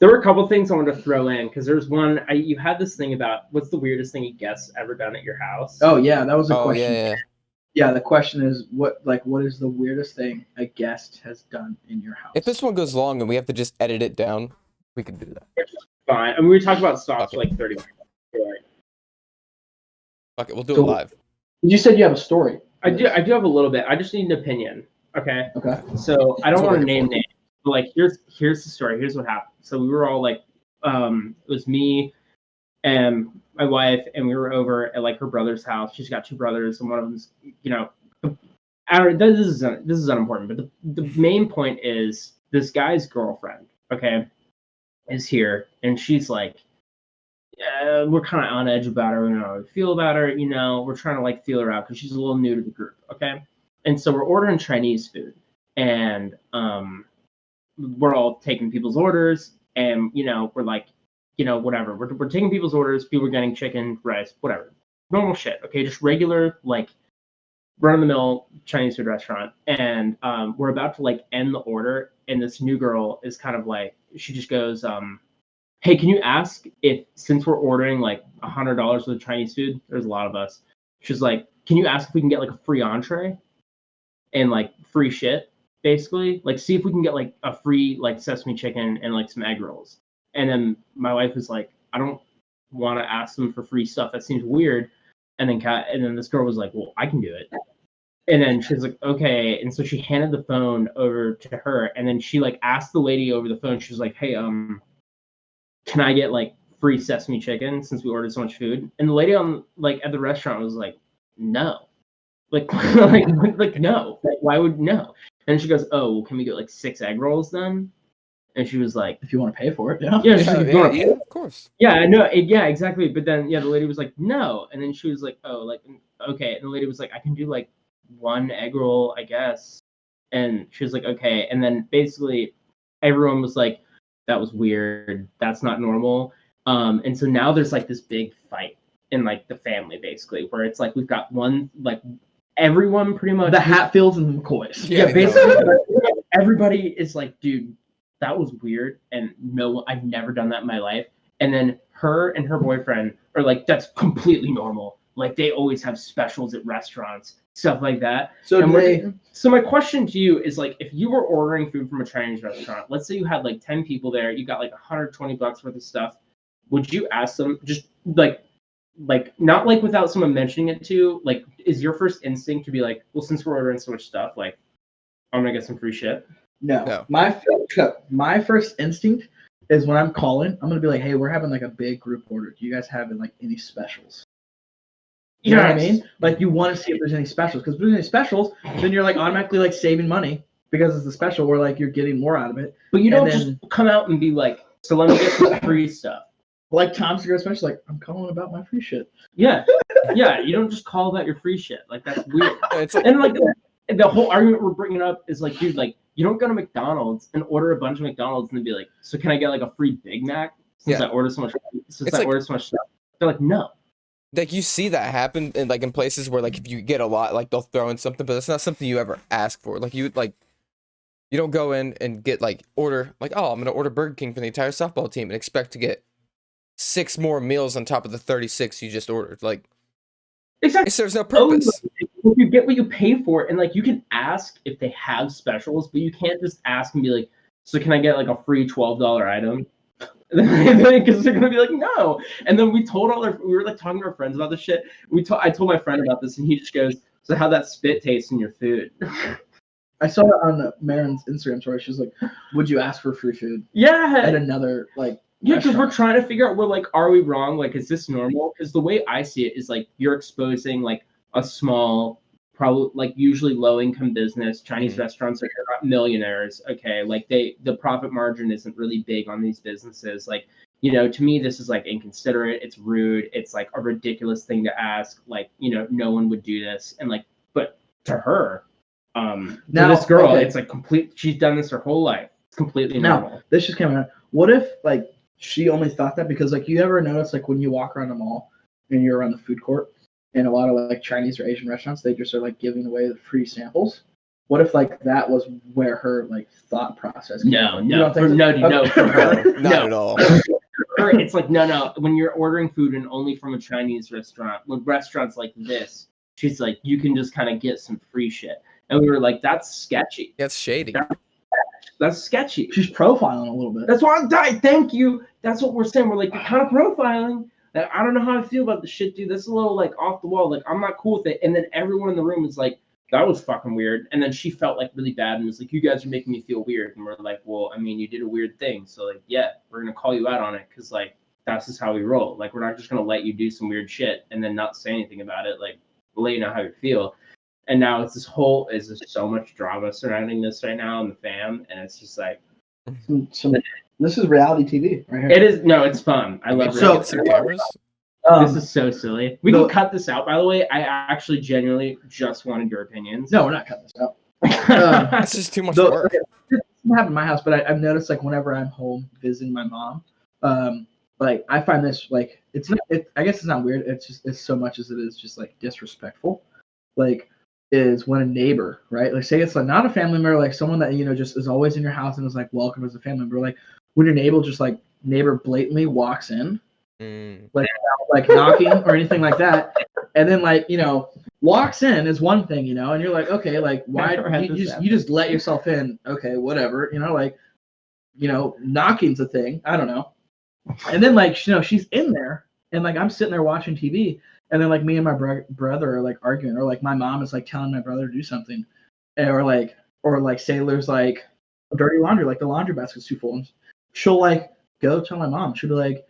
There were a couple things I wanted to throw in because there's one. You had this thing about what's the weirdest thing you guess ever done at your house? Oh yeah, that was a Oh question. yeah. Yeah, the question is what is the weirdest thing a guest has done in your house? If this one goes long and we have to just edit it down, we can do that. Which is fine. I mean, we talked about stocks for Okay. like 30 minutes. Right. Okay, we'll do So- it live. You said you have a story. I do have a little bit. I just need an opinion. Okay. Okay. So I don't That's what want to we're name here for. names, but like here's the story. Here's what happened. So we were all like, it was me and my wife, and we were over at like her brother's house. She's got two brothers, and one of them's, you know, this is unimportant. But the main point is this guy's girlfriend, okay, is here, and she's like, we're kind of on edge about her. We don't know how we feel about her. You know, we're trying to like feel her out because she's a little new to the group, okay. And so we're ordering Chinese food, and we're all taking people's orders, and you know, we're like, you know, whatever. We're taking people's orders. People are getting chicken, rice, whatever, normal shit. Okay, just regular like run-of-the-mill Chinese food restaurant. And we're about to like end the order, and this new girl is kind of like, she just goes, "Hey, can you ask if since we're ordering like $100 worth of Chinese food, there's a lot of us." She's like, "Can you ask if we can get like a free entree?" And like free shit, basically. Like, see if we can get like a free like sesame chicken and like some egg rolls. And then my wife was like, "I don't want to ask them for free stuff. That seems weird." And then this girl was like, "Well, I can do it." And then she was like, "Okay." And so she handed the phone over to her, and then she like asked the lady over the phone. She was like, "Hey, can I get like free sesame chicken since we ordered so much food?" And the lady on like at the restaurant was like, "No." Like, like no. Like, why would no? And she goes, "Oh, well, can we get like 6 egg rolls then?" And she was like, If you want to pay for it, yeah. "Yeah, she's like, "You wanna pay?" Of course. Yeah, no, yeah, exactly." But then, yeah, the lady was like, "No," and then she was like, "Oh, like okay." And the lady was like, "I can do like 1 egg roll, I guess." And she was like, "Okay." And then basically, everyone was like, "That was weird. That's not normal." And so now there's like this big fight in like the family, basically, where it's like we've got one like. Everyone pretty much The Hatfields and the McCoys. yeah, basically everybody is like, "Dude, that was weird," and no, I've never done that in my life. And then her and her boyfriend are like, "That's completely normal. Like they always have specials at restaurants, stuff like that." So So my question to you is like, if you were ordering food from a Chinese restaurant, let's say you had like 10 people there, you got like $120 worth of stuff, would you ask them just like not like without someone mentioning it to you, like is your first instinct to be like, "Well, since we're ordering so much stuff, like I'm gonna get some free shit"? No. My first instinct is when I'm calling, I'm gonna be like, "Hey, we're having like a big group order. Do you guys have like any specials?" You know what I mean? Like you want to see if there's any specials, because if there's any specials, then you're like automatically like saving money because it's a special where like you're getting more out of it. But you don't just come out and be like, "So let me get some free stuff." Like Tom's Cigar Special, like I'm calling about my free shit. Yeah, yeah. You don't just call about your free shit. Like that's weird. It's like, And like the whole argument we're bringing up is like, dude, like you don't go to McDonald's and order a bunch of McDonald's and then be like, "So can I get like a free Big Mac since I order so much? Order so much stuff." They're like, "No." like you see that happen in like in places where like if you get a lot, like they'll throw in something, but it's not something you ever ask for. Like you don't go in and get like order like, "Oh, I'm gonna order Burger King for the entire softball team" and expect to get 6 more meals on top of the 36 you just ordered. Like Exactly. it serves no purpose. You get what you pay for, and like you can ask if they have specials, but you can't just ask and be like, "So can I get like a free $12 item?" Because they're gonna be like, "No." And then we were like talking to our friends about this shit. I told my friend about this, and he just goes, "So how that spit tastes in your food?" I saw it on Marin's Instagram story. She was like, "Would you ask for free food?" Yeah. At another like. Yeah, because we're trying to figure out, we're like, are we wrong? Like, is this normal? Because the way I see it is like you're exposing like a small, probably like usually low income business. Chinese restaurants are not millionaires. Okay, like the profit margin isn't really big on these businesses. Like, you know, to me this is like inconsiderate. It's rude. It's like a ridiculous thing to ask. Like, you know, no one would do this. And like, but to her, now this girl, it's like she's done this her whole life. It's completely normal. Now this just came out. What if like she only thought that because like you ever notice like when you walk around the mall and you're around the food court and a lot of like Chinese or Asian restaurants, they just are like giving away the free samples. what if like that was where her like thought process came from? You don't think so? No, for her, Not at all. For her, it's like no. When you're ordering food and only from a Chinese restaurant, with restaurants like this, she's like, you can just kind of get some free shit, and we were like, that's sketchy. That's shady. That's sketchy. She's profiling a little bit. That's why I'm dying. Thank you. That's what we're saying. We're like, you're kind of profiling. Like, I don't know how I feel about the shit, dude. This is a little like off the wall. Like, I'm not cool with it. And then everyone in the room is like, that was fucking weird. And then she felt like really bad and was like, you guys are making me feel weird. And we're like, well, I mean, you did a weird thing. So like, yeah, we're gonna call you out on it because like that's just how we roll. Like, we're not just gonna let you do some weird shit and then not say anything about it. Like, we'll let you know how you feel. And now it's just so much drama surrounding this right now in the fam, and it's just like. This is reality TV right here. It is it's fun. I love it. Some cameras. This is so silly. We can cut this out, by the way. I actually genuinely just wanted your opinions. No, we're not cutting this out. That's just too much work. This doesn't happen in my house, but I've noticed like whenever I'm home visiting my mom, like I find this like it's not. I guess it's not weird. It's so much as it is just like disrespectful. Like is when a neighbor, right? Like say it's like not a family member, like someone that just is always in your house and is like welcome as a family member. Like when your neighbor blatantly walks in, like knocking or anything like that, and then like walks in is one thing, and you're like, okay, like why you just let yourself in? Okay, whatever, like knocking's a thing. I don't know. And then like she's in there, and like I'm sitting there watching TV. And then like me and my brother are like arguing, or like my mom is like telling my brother to do something, or like say there's like dirty laundry, like the laundry basket's too full, and she'll like go tell my mom. She'll be like,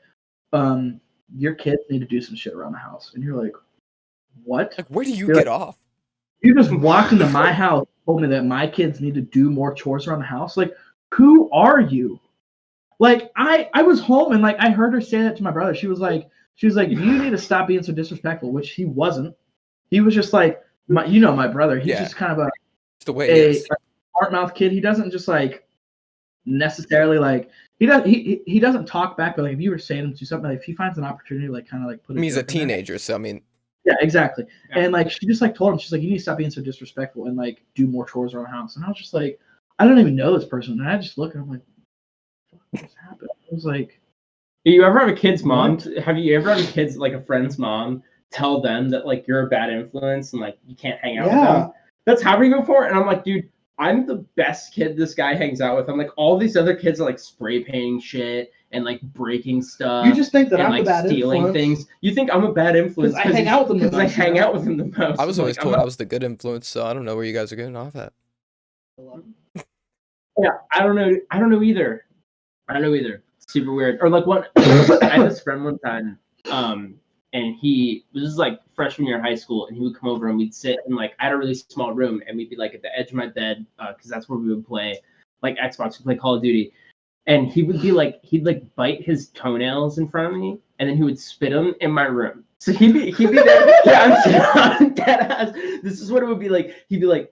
your kids need to do some shit around the house, and you're like, what? Like where do you get off? You just walked into my house, told me that my kids need to do more chores around the house. Like, who are you? Like I was home and like I heard her say that to my brother. She was like, you need to stop being so disrespectful, which he wasn't. He was just like, my brother. He's just kind of a smart mouth kid. He doesn't just like necessarily like he doesn't talk back. But like if you were saying him to something, like if he finds an opportunity, like kind of like put. He's a teenager, so I mean. Yeah, exactly. Yeah. And like she just like told him, she's like, you need to stop being so disrespectful and like do more chores around the house. And I was just like, I don't even know this person. And I just look and I'm like, what just happened? I was like. Do you ever have a kid's mom? Have you ever had a kid's like a friend's mom tell them that like you're a bad influence and like you can't hang out with them? That's happening before, and I'm like, dude, I'm the best kid this guy hangs out with. I'm like, all these other kids are like spray painting shit and like breaking stuff. You just think that and, I'm like a bad stealing influence. things. You think I'm a bad influence because I hang out with them. Because I hang out with him the most. I was always told I was the good influence, so I don't know where you guys are getting off at. Yeah, I don't know either. Super weird. Or like one, I had this friend one time, and this is like freshman year of high school, and he would come over and we'd sit in like I had a really small room, and we'd be like at the edge of my bed because that's where we would play like Xbox, we'd play Call of Duty, and he would be like he'd like bite his toenails in front of me, and then he would spit them in my room. So he'd be there. Yeah, I'm dead ass. This is what it would be like. He'd be like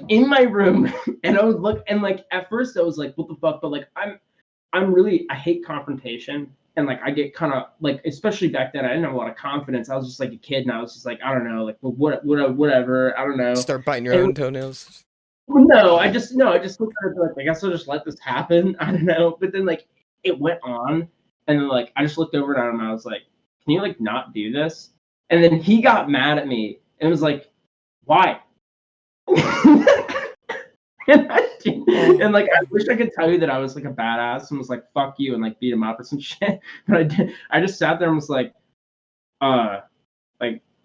in my room, and I would look, and like at first I was like, what the fuck? But like I hate confrontation, and like I get kind of like, especially back then I didn't have a lot of confidence. I was just like a kid, and I was just like, I don't know, like whatever, I don't know. Start biting your own toenails. No, I just looked at it like I guess I'll just let this happen. I don't know, but then like it went on, and then like I just looked over at him, and I was like, can you like not do this? And then he got mad at me and was like, why? and like I wish I could tell you that I was like a badass and was like fuck you and like beat him up or some shit, but I did. I just sat there and was like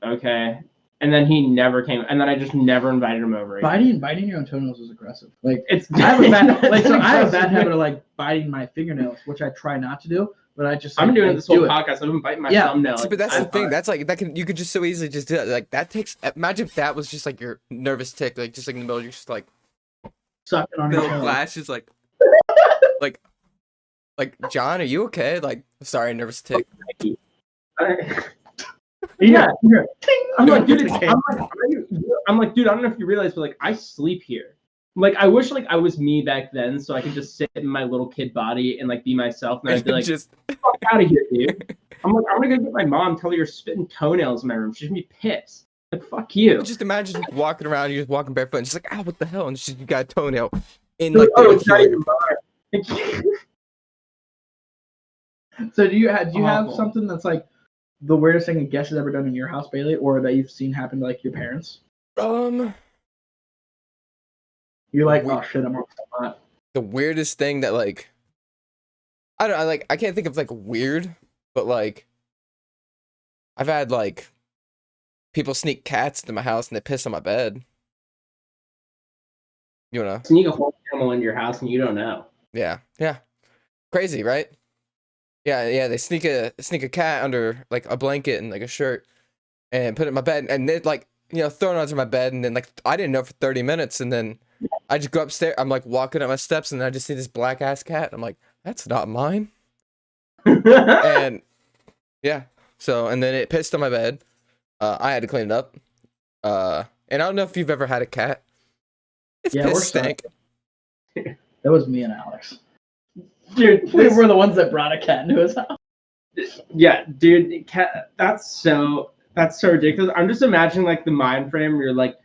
okay, and then he never came, and then I just never invited him over again. Biting your own toenails is aggressive. Like I have a bad habit of like biting my fingernails, which I try not to do. But I'm doing this whole podcast. I've been biting my thumbnail. But that's the thing. That's like you could just so easily just do it. Like that takes. Imagine if that was just like your nervous tick, like just like in the middle, you're just like sucking on your flash is like John, are you okay? Like sorry, nervous tick. Yeah. I'm like, dude, I don't know if you realize, but like I sleep here. Like I wish like I was me back then, so I could just sit in my little kid body and like be myself, and I'd be like, just fuck out of here, dude. I'm like, I'm gonna go get my mom, tell her you're spitting toenails in my room. She's gonna be pissed. Like, fuck you. Just imagine just walking around, you're just walking barefoot, and just like, ah, what the hell? And just, you got a toenail in like Oh, the it's not heel of even your mine. So do you have Awful. something that's like the weirdest thing a guest has ever done in your house, Bailey, or that you've seen happen to like your parents? You're like, We- oh shit, I'm on the spot. The weirdest thing that like, I can't think of like weird, but like, I've had like people sneak cats into my house and they piss on my bed. You know? Sneak a whole animal into your house and you don't know. Yeah. Crazy, right? Yeah. They sneak a cat under like a blanket and like a shirt, and put it in my bed, and they like throw it onto my bed, and then like I didn't know for 30 minutes, and then I just go upstairs. I'm like walking up my steps, and I just see this black ass cat. I'm like, that's not mine. And yeah, so and then it pissed on my bed. I had to clean it up. And I don't know if you've ever had a cat. It's Yeah, we're piss stank. That was me and Alex. Dude, We were the ones that brought a cat into his house. yeah, dude, cat. That's so ridiculous. I'm just imagining like the mind frame where you're like,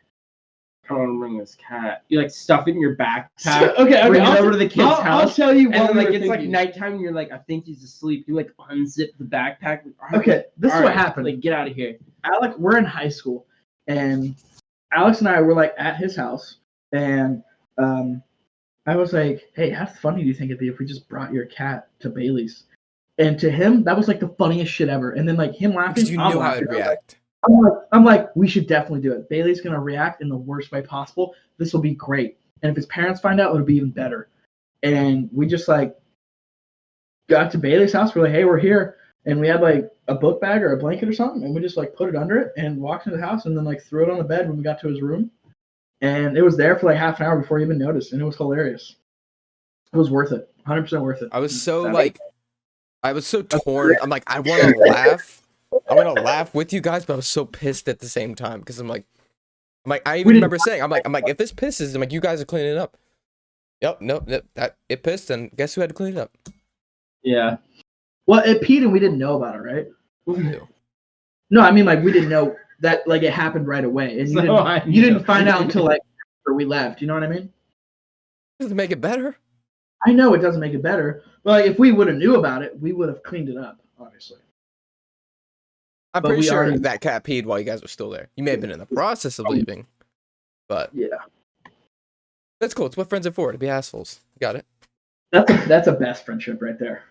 I want to bring this cat. You like stuff it in your backpack. Okay, Bring it over to the kid's house. I'll tell you And what. then, like, it's like thinking. nighttime, and you're like, I think he's asleep. You like unzip the backpack. Okay, this is All what right, happened. Like, get out of here. Alex, we're in high school, and Alex and I were like at his house, and I was like, "Hey, how funny do you think it'd be if we just brought your cat to Bailey's?" And to him, that was like the funniest shit ever. And then like him laughing, Because you I'm knew how laughing. it'd react. I'm like, we should definitely do it. Bailey's gonna react in the worst way possible. This will be great. And if his parents find out, it'll be even better. And we just like got to Bailey's house. We're like, hey, we're here. And we had like a book bag or a blanket or something, and we just like put it under it and walked into the house, and then like threw it on the bed when we got to his room. And it was there for like half an hour before he even noticed, and it was hilarious. It was worth it. 100% worth it. I was so torn. I'm like, I want to laugh. I want to laugh with you guys, but I was so pissed at the same time because I'm like, I even remember saying, I'm like, if this pisses, I'm like, you guys are cleaning it up. Yep, nope, that it pissed, and guess who had to clean it up? Yeah. Well, it peed and we didn't know about it, right? Ew. No, I mean like we didn't know that like it happened right away, and you didn't find out until like after we left. You know what I mean? Does it make it better? I know it doesn't make it better, but like if we would have knew about it, we would have cleaned it up, obviously. I'm But pretty we sure already- that cat peed while you guys were still there. You may have been in the process of leaving, but Yeah, that's cool. It's what friends are for, to be assholes. You got it. that's a best friendship right there.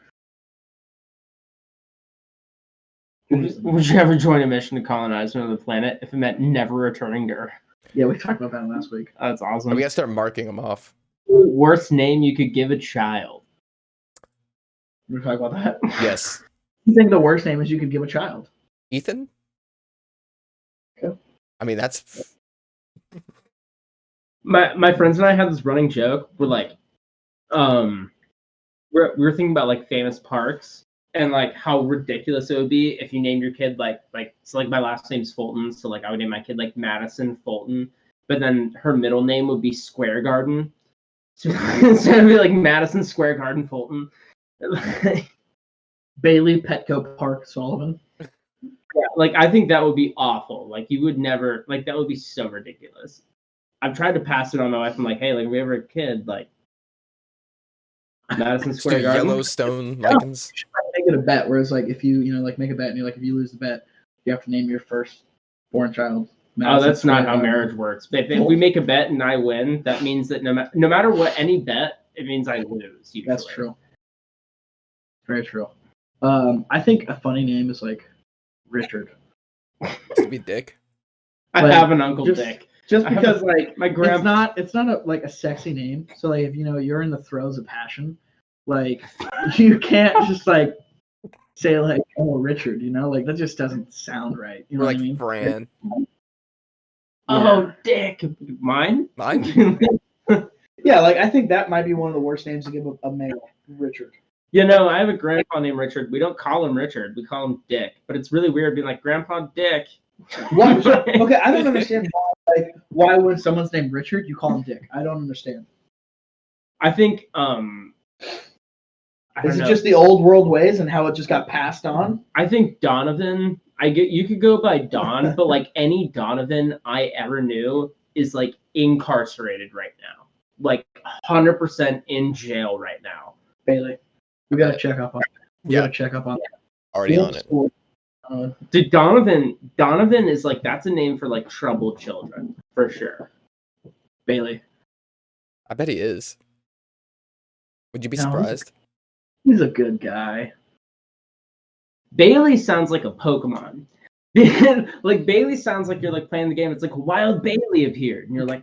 Would you ever join a mission to colonize another planet if it meant never returning to Earth? Yeah, we talked about that last week. That's awesome. We gotta start marking them off. Worst name you could give a child. We talk about that. Yes. You think the worst name is you could give a child? Ethan? Okay. I mean, that's... My friends and I had this running joke. We're like, we were thinking about like famous parks and like how ridiculous it would be if you named your kid like so like my last name's Fulton, so like I would name my kid like Madison Fulton, but then her middle name would be Square Garden. So it'd be like Madison Square Garden Fulton. Bailey Petco Park Sullivan. Yeah, like I think that would be awful. Like you would never like that would be so ridiculous. I've tried to pass it on my wife. I'm like, hey, like if we ever a kid, like Madison Just Square do Garden. Yellowstone lichens. Make it a bet, whereas like if you like make a bet and you're like if you lose the bet, you have to name your first-born child. Oh, that's Square not how Garden. marriage works. If we make a bet and I win, that means that no matter what any bet, it means I lose. Usually. That's true. Very true. I think a funny name is like Richard. To be Dick. I Like, have an Uncle just- Dick. Just I have because like My grandpa. it's not like a sexy name. So like if you're in the throes of passion, like you can't just like say like oh Richard, like that just doesn't sound right. You know We're what like I mean? Fran. Oh, Dick. Mine? Mine? Yeah, like I think that might be one of the worst names to give a male, Richard. I have a grandpa named Richard. We don't call him Richard. We call him Dick. But it's really weird being like Grandpa Dick. What? Okay, I don't understand why when someone's named Richard, you call him Dick. I don't understand. I think I Is don't it know. just the old world ways and how it just got passed on? I think Donovan. You could go by Don, but like any Donovan I ever knew is like incarcerated right now, like 100% in jail right now. Bailey, we gotta check up on. We Yeah. gotta check up on. Already on it. Dude, Donovan is like that's a name for like troubled children for sure. Bailey. I bet he is. Would you be No, surprised? He's a good guy. Bailey sounds like a Pokemon. Like Bailey sounds like you're like playing the game. It's like Wild Bailey appeared, and you're like,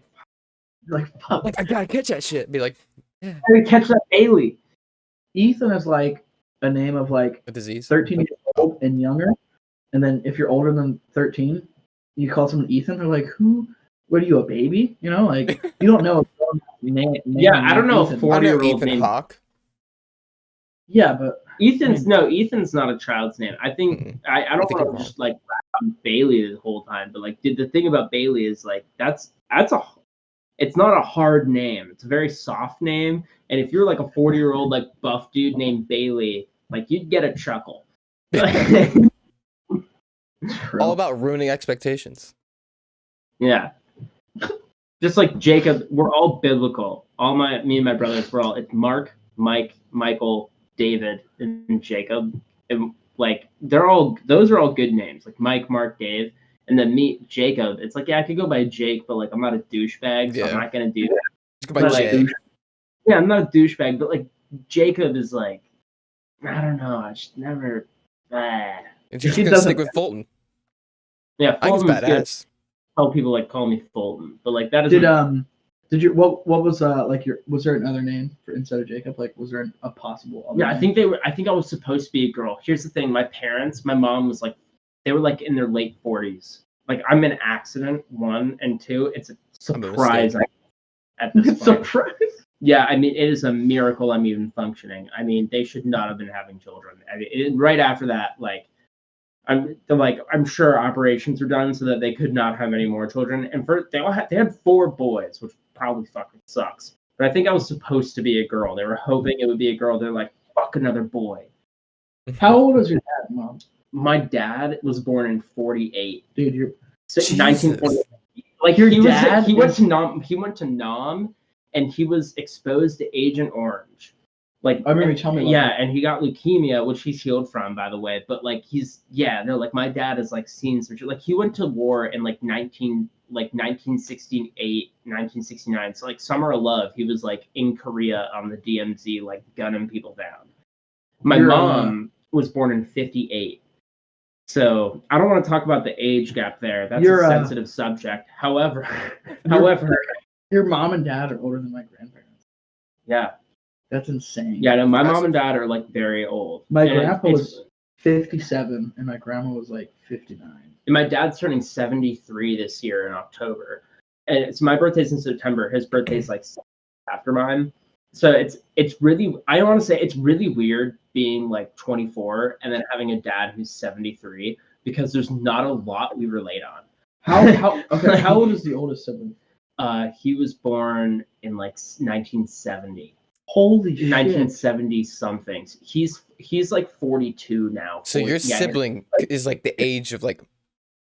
Fuck. Like, I gotta catch that shit. Be like, how do you catch that Bailey? Ethan is like a name of like a disease. 13 years old and younger. And then if you're older than 13, you call someone Ethan. They're like, who? What are you, a baby? You know, like you don't know. Yeah, I don't know. Ethan. 40-year-old Ethan named Hawke. Yeah, but Ethan's not a child's name. I think I don't I think want you're to just like rap on Bailey the whole time, but like the thing about Bailey is like it's not a hard name. It's a very soft name, and if you're like a 40-year-old like buff dude named Bailey, like you'd get a chuckle. All about ruining expectations. Yeah. Just like Jacob, we're all biblical. Me and my brothers, it's Mark, Mike, Michael, David, and Jacob. And like those are all good names. Like Mike, Mark, Dave. And then me, Jacob. It's like, yeah, I could go by Jake, but like I'm not a douchebag, so I'm not gonna do that. Just go by Jay. Yeah, I'm not a douchebag, but like Jacob is like, I don't know, I just never You're just gonna stick with Fulton. Yeah, I think Fulton's it's good. badass. Tell people like call me Fulton, but like that is did you what was like your was there another name for instead of Jacob? Like was there a possible other yeah, name? I think I was supposed to be a girl. Here's the thing, my mom was like they were like in their late 40s. Like I'm an accident, 1 and 2. It's a surprise at this point. Surprise. Yeah, I mean it is a miracle I'm even functioning. I mean they should not have been having children. I mean right after that, like I'm sure operations were done so that they could not have any more children. And they had 4 boys, which probably fucking sucks. But I think I was supposed to be a girl. They were hoping it would be a girl. They're like, fuck another boy. How old was your dad, Mom? My dad was born in 48. Dude, you're 1948. Like your dad. He went to Nam, and he was exposed to Agent Orange. Like I remember you telling me about that. and he got leukemia, which he's healed from, by the way. But like like my dad has like seen some shit. Like he went to war in like 1968, 1969. So like Summer of Love, he was like in Korea on the DMZ, like gunning people down. My mom was born in 58. So I don't want to talk about the age gap there. That's a sensitive subject. However, your mom and dad are older than my grandparents. Yeah. That's insane. Yeah, no, my mom and dad are like very old. My grandpa was 57 and my grandma was like 59. And my dad's turning 73 this year in October. And it's my birthday's in September. His birthday's like after mine. So it's really, I want to say it's really weird being like 24 and then having a dad who's 73 because there's not a lot we relate on. How old is the oldest sibling? He was born in like 1970. Holy shit. 1970 something. He's like 42 now. So your sibling is like the age of like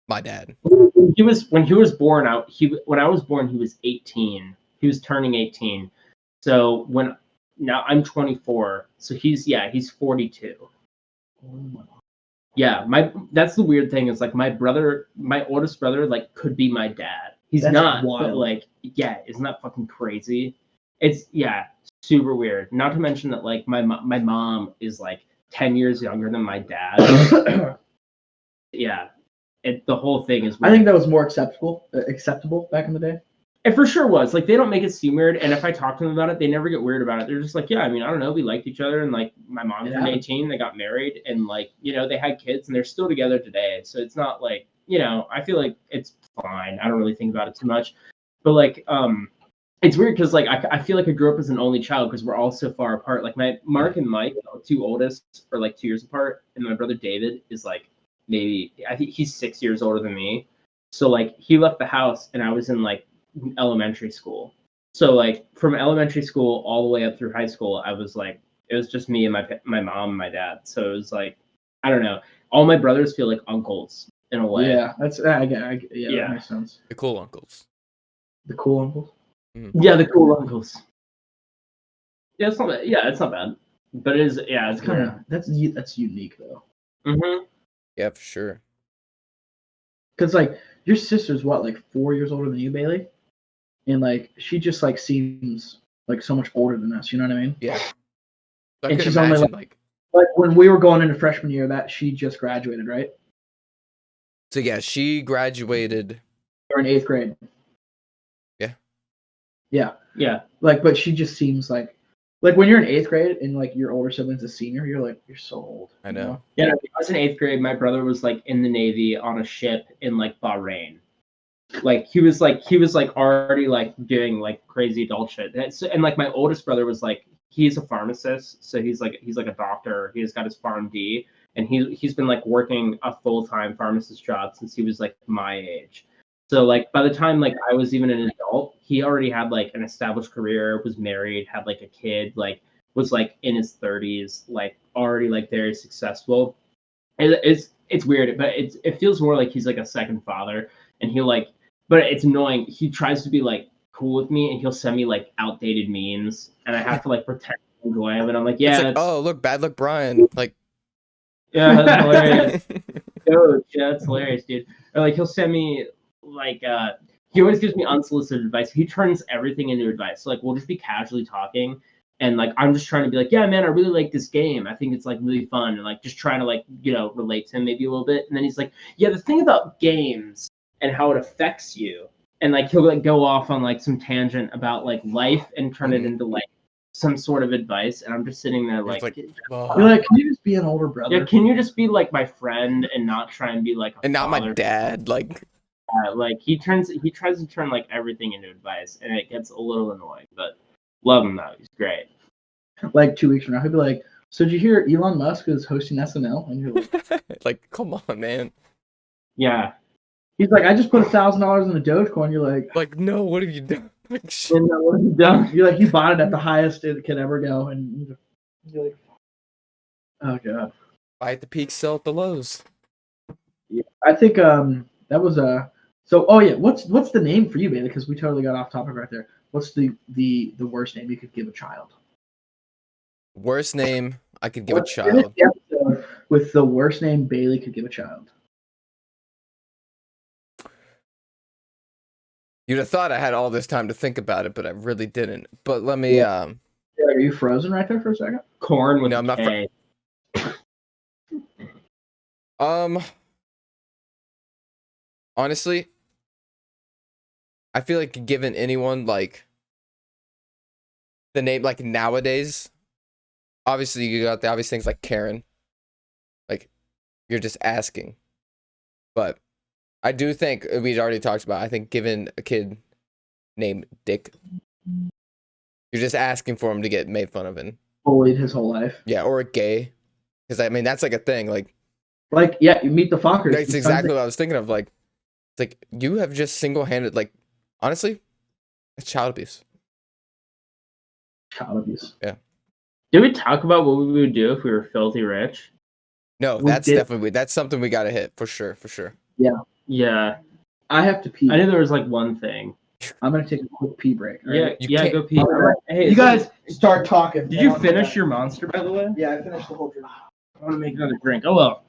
my dad. When he was born when I was born he was 18. He was turning 18. So now I'm 24. So he's 42. Yeah, that's the weird thing is like my oldest brother like could be my dad. That's not wild. But like isn't that fucking crazy? It's super weird. Not to mention that like my mom is like 10 years younger than my dad. The whole thing is weird. I think that was more acceptable back in the day. It for sure was. Like they don't make it seem weird, and if I talk to them about it, they never get weird about it. They're just like, yeah, I mean, I don't know, we liked each other, and like my mom turned 18, they got married, and like they had kids, and they're still together today. So it's not like I feel like it's fine. I don't really think about it too much, but like it's weird because like I feel like I grew up as an only child because we're all so far apart. Like my Mark and Mike, the 2 oldest, are like 2 years apart, and my brother David is like I think he's 6 years older than me. So like he left the house, and I was in like elementary school. So like from elementary school all the way up through high school, I was like It was just me and my mom and my dad. So it was like, I don't know. All my brothers feel like uncles in a way. Yeah, that's yeah, Yeah. that makes sense. The cool uncles. The cool uncles. Yeah, the cool uncles. Yeah, it's not bad. Yeah, it's not bad. But it is. Yeah, it's Kind kind of that's unique though. of. Yeah, for sure. Cause like your sister's what, like 4 years older than you, Bailey, and like she just like seems like so much older than us. You know what I mean? Yeah. I And could she's only, imagine like when we were going into freshman year, that she just graduated, right? so yeah, she graduated. Or in 8th grade. Yeah. Yeah. Yeah. Like, but she just seems like when you're in 8th grade and like your older sibling's a senior, you're like, you're so old. I know. Yeah. I was in 8th grade. My brother was like in the Navy on a ship in like Bahrain. Like he was already like doing like crazy adult shit. And like my oldest brother was like, he's a pharmacist, so he's like a doctor. He's got his PharmD, and he's been like working a full-time pharmacist job since he was like my age. So like by the time like I was even an adult, he already had like an established career, was married, had like a kid, like was like in his 30s, like already like very successful. It's weird, but it feels more like he's like a second father, and he'll like, but it's annoying. He tries to be like cool with me, and he'll send me like outdated memes, and I have to like pretend to enjoy them. And I'm like, yeah, It's like, oh look, bad luck Brian. Like, yeah, that's hilarious. Coach, yeah, that's hilarious, dude. Or like he'll send me like he always gives me unsolicited advice. He turns everything into advice. So like we'll just be casually talking, and like I'm just trying to be like, yeah, man, I really like this game. I think it's like really fun, and like just trying to like relate to him maybe a little bit. And then he's like, yeah, the thing about games and how it affects you, and like he'll like go off on like some tangent about like life and turn it into like some sort of advice. And I'm just sitting there like, you're like, can you just be an older brother? yeah, can you just be like my friend and not try and be like a and not my father? dad. Like, like he tries to turn like everything into advice, and it gets a little annoying. But love him though, he's great. Like 2 weeks from now, he'll be like, so did you hear Elon Musk is hosting SNL? And you're like, like, come on, man. Yeah. He's like, I just put $1,000 in a Dogecoin. You're like, no, what have you done? Like, what have you done? You're like, you bought it at the highest it can ever go, and you're like, oh god. buy at the peak, sell at the lows. Yeah, I think that was So oh yeah, what's the name for you, Bailey? Because we totally got off topic right there. What's the worst name you could give a child? Worst name I could give a Finish child. the episode with the worst name Bailey could give a child. You'd have thought I had all this time to think about it, but I really didn't. But let me. Yeah, are you frozen right there for a second? Corn with No, I'm not. Honestly, I feel like giving anyone like the name like nowadays, obviously you got the obvious things like Karen. Like, you're just asking. But I do think we'd already talked about. I think giving a kid named Dick, you're just asking for him to get made fun of and bullied his whole life. Yeah, or gay, because I mean that's like a thing. Like yeah, you meet the Fockers. That's exactly what I was thinking of. Like, it's like you have just single-handed. Like, honestly, it's child abuse. Child abuse. Yeah. Did we talk about what we would do if we were filthy rich? No, that's definitely something we gotta hit for sure. Yeah. Yeah. I have to pee. I knew there was like one thing. I'm gonna take a quick pee break. Yeah, right? go pee. Hey, you guys start talking. Did you finish your monster, by the way? Yeah, I finished the whole drink. I want to make another drink. Oh well.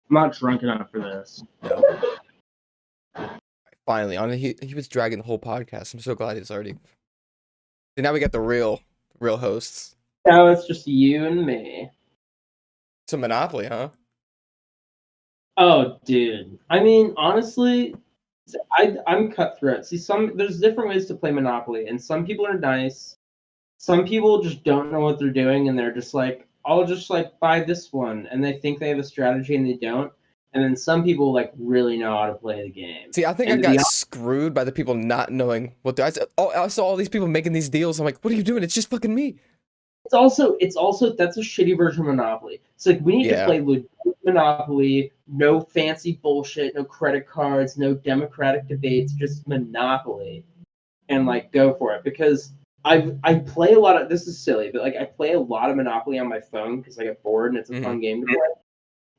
I'm not drunk enough for this. No. Finally, he was dragging the whole podcast. I'm so glad he's already. So now we got the real hosts. Now it's just you and me. It's a monopoly, huh? Oh, dude. I mean, honestly, I'm cutthroat. See, there's different ways to play Monopoly, and some people are nice. Some people just don't know what they're doing, and they're just like, I'll just like buy this one, and they think they have a strategy and they don't. And then some people like really know how to play the game. See, I think I got screwed by the people not knowing what I saw all these people making these deals. I'm like, what are you doing? It's just fucking me. It's also that's a shitty version of Monopoly. It's like we need to play legit Monopoly, no fancy bullshit, no credit cards, no democratic debates, just Monopoly, and like go for it. Because I play a lot of, this is silly, but like I play a lot of Monopoly on my phone because I get bored and it's a fun game to play.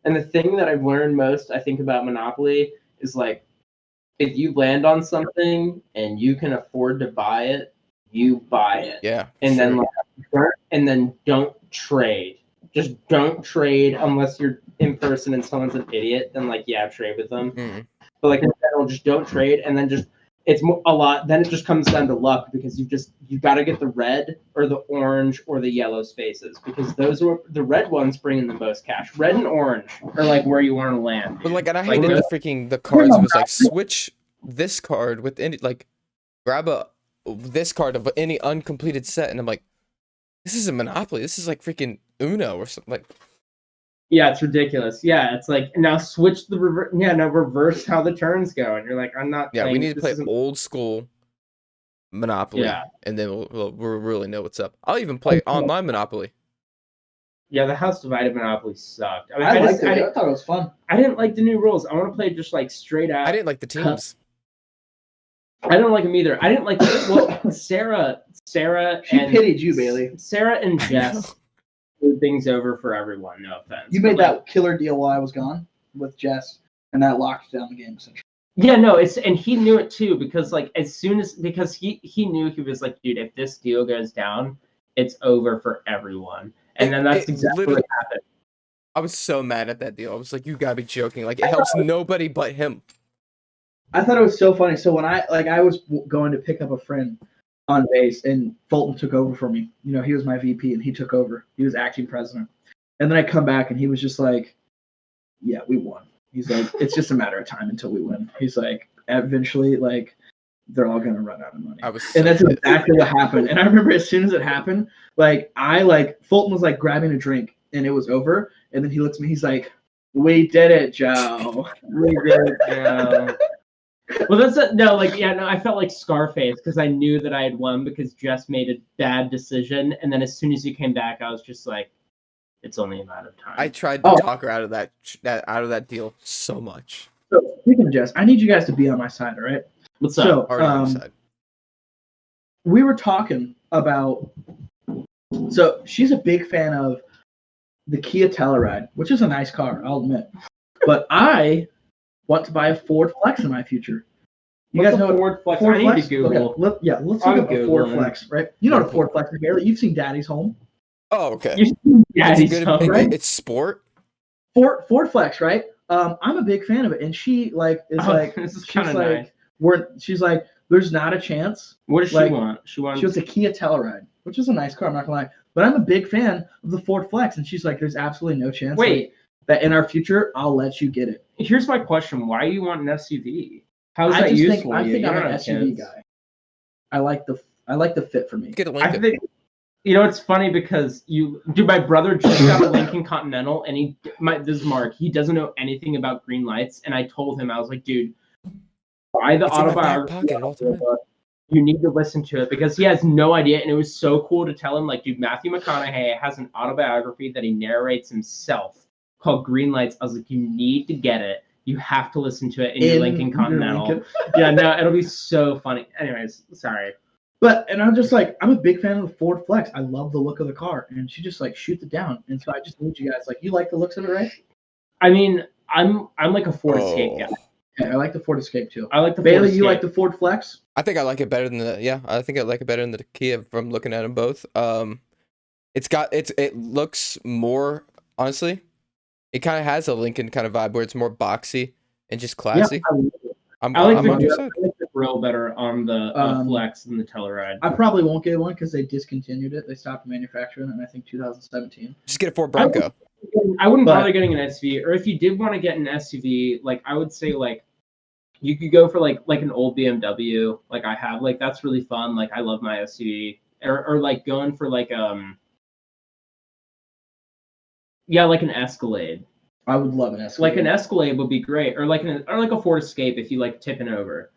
And the thing that I've learned most, I think, about Monopoly is like, if you land on something and you can afford to buy it, you buy it. Yeah. And then don't trade. Just don't trade unless you're in person and someone's an idiot. Then like, yeah, trade with them. But like in general, just don't trade, and then just it's a lot. Then it just comes down to luck because you got to get the red or the orange or the yellow spaces because those are the red ones bringing the most cash. Red and orange are like where you want to land. But like, and I hated the cards. It was like switch this card with any like grab this card of any uncompleted set, and I'm like, this is a Monopoly. This is like freaking Uno or something like. Yeah, it's ridiculous. Yeah, it's like now switch the reverse. Yeah, now reverse how the turns go, and you're like, I'm not. Yeah, we need to play old school Monopoly, and then we'll really know what's up. I'll even play online Monopoly. Yeah, the House Divided Monopoly sucked. I mean, I thought it was fun. I didn't like the new rules. I want to play just like straight out. I didn't like the teams. I don't like them either. I didn't like Sarah. She pitied you, Bailey. Sarah and Jess. Things over for everyone. No offense. You made that killer deal while I was gone with Jess, and that locked down the game essentially. Yeah, no, and he knew it too because like because he knew, he was like, dude, if this deal goes down, it's over for everyone. And then that's exactly what happened. I was so mad at that deal. I was like, you gotta be joking. Like, it helps nobody but him. I thought it was so funny. So when I was going to pick up a friend on base, and Fulton took over for me. You know, he was my VP, and he took over. He was acting president. And then I come back, and he was just like, yeah, we won. He's like, it's just a matter of time until we win. He's like, eventually, like, they're all going to run out of money. And that's exactly what happened. And I remember as soon as it happened, Fulton was, like, grabbing a drink, and it was over. And then he looks at me, he's like, we did it, Joe. We did it, Joe. Well, I felt like Scarface because I knew that I had won because Jess made a bad decision, and then as soon as he came back, I was just like, "It's only a matter of time." I tried to talk her out of that deal so much. So speaking of Jess, I need you guys to be on my side, all right? What's up? We were talking about. So she's a big fan of the Kia Telluride, which is a nice car, I'll admit, but I want to buy a Ford Flex in my future. You guys know Ford Flex? Ford I Flex? need to Google. Okay, let's look up a Ford Flex, right? You know what a Ford Flex is, Bailey. You've seen Daddy's Home. Oh, okay. You've seen Daddy's Home, right? It's sport. Ford Flex, right? I'm a big fan of it, and she this is kind of nice. She's like, there's not a chance. What does she want? She wants a Kia Telluride, which is a nice car. I'm not gonna lie, but I'm a big fan of the Ford Flex, and she's like, there's absolutely no chance. Wait. That in our future, I'll let you get it. Here's my question: why do you want an SUV? How's that useful? I think I'm an SUV guy. I like the fit for me. Get a Lincoln. I think, it's funny because my brother just got a Lincoln Continental, and this is Mark. He doesn't know anything about green lights, and I told him, I was like, dude, buy the autobiography. You need to listen to it because he has no idea, and it was so cool to tell him, like, dude, Matthew McConaughey has an autobiography that he narrates himself called Green Lights. I was like, you need to get it. You have to listen to it in your Lincoln Continental. Yeah, no, it'll be so funny. Anyways, sorry. And I'm just like, I'm a big fan of the Ford Flex. I love the look of the car, and she just like shoots it down. And so I just need you guys, like, you like the looks of it, right? I mean, I'm like a Ford Escape guy. Yeah, I like the Ford Escape too. I like the Bailey. Ford Escape. You like the Ford Flex? I think I like it better than I think I like it better than the Kia from looking at them both. It looks more, honestly, it kind of has a Lincoln kind of vibe where it's more boxy and just classy. Yeah, I like the grill better on the Flex than the Telluride. I probably won't get one because they discontinued it. They stopped manufacturing it in, I think, 2017. Just get a Ford Bronco. I wouldn't bother getting an SUV, or if you did want to get an SUV, like I would say, like you could go for like an old BMW, like I have, like that's really fun. Like I love my SUV, or like going for like like an Escalade. I would love an Escalade. Like an Escalade would be great, or like a Ford Escape if you like tipping over.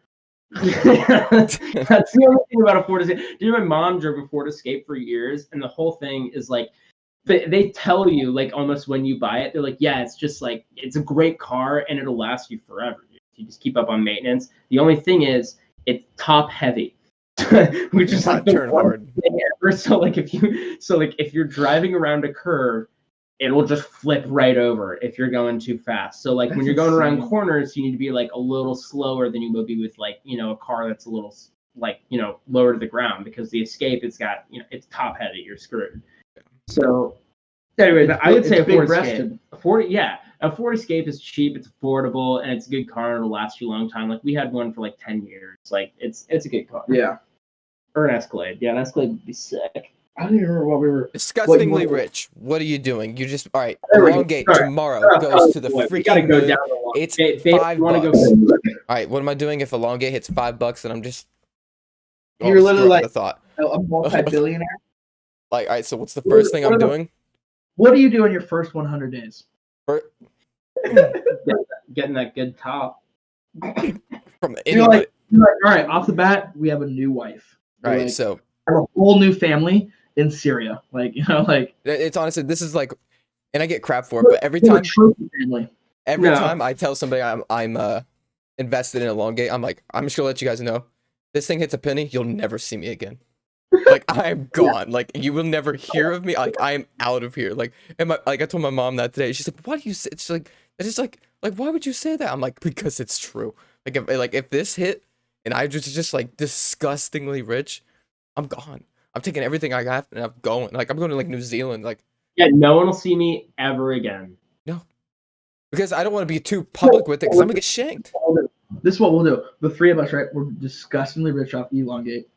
That's the only thing about a Ford Escape. Dude, my mom drove a Ford Escape for years, and the whole thing is like, they tell you like almost when you buy it, they're like, yeah, it's just like it's a great car and it'll last you forever. You just keep up on maintenance. The only thing is it's top heavy. which is like Not the turn one hard. thing ever. So like if you're driving around a curve, it'll just flip right over if you're going too fast. So like when That's you're going around insane. corners, you need to be like a little slower than you would be with like, you know, a car that's a little like, you know, lower to the ground, because the Escape, it's got, you know, it's top heavy, you're screwed. So anyways, I would say a Ford Escape. A Ford Escape is cheap, it's affordable, and it's a good car, and it'll last you a long time. Like we had one for like 10 years. Like it's a good car. Yeah. Or an Escalade. Yeah, an Escalade would be sick. I don't even remember what we were. Disgustingly rich. What are you doing? You just all right. There we go. Elongate All right. tomorrow goes to the We gotta freaking go moon. down the line. It's Babe, $5. you wanna go? All right. What am I doing if Elongate hits $5 and I'm just? You're literally like the thought. a multi-billionaire. Like, all right. So what's the first thing I'm doing? What do you do in your first 100 days? Getting that good top. From You're anybody. like, all right, off the bat, we have a new wife. All right. Like, So I have a whole new family in Syria. Like, you know, like it's honestly, this is like, and I get crap for it, but every time, family. every time I tell somebody I'm invested in Elongate, I'm like, I'm just gonna let you guys know, this thing hits a penny, you'll never see me again. Like I'm gone. Like you will never hear of me. Like I'm out of here. Like I told my mom that today. She's like, "Why do you say?" It's like it's just like why would you say that? I'm like, because it's true. If this hit and I just like disgustingly rich, I'm gone. I'm taking everything I got and I'm going. Like I'm going to like New Zealand. Like yeah, no one will see me ever again. no, because I don't want to be too public with it because I'm gonna get shanked. This is what we'll do. The three of us, right? We're disgustingly rich off Elongate.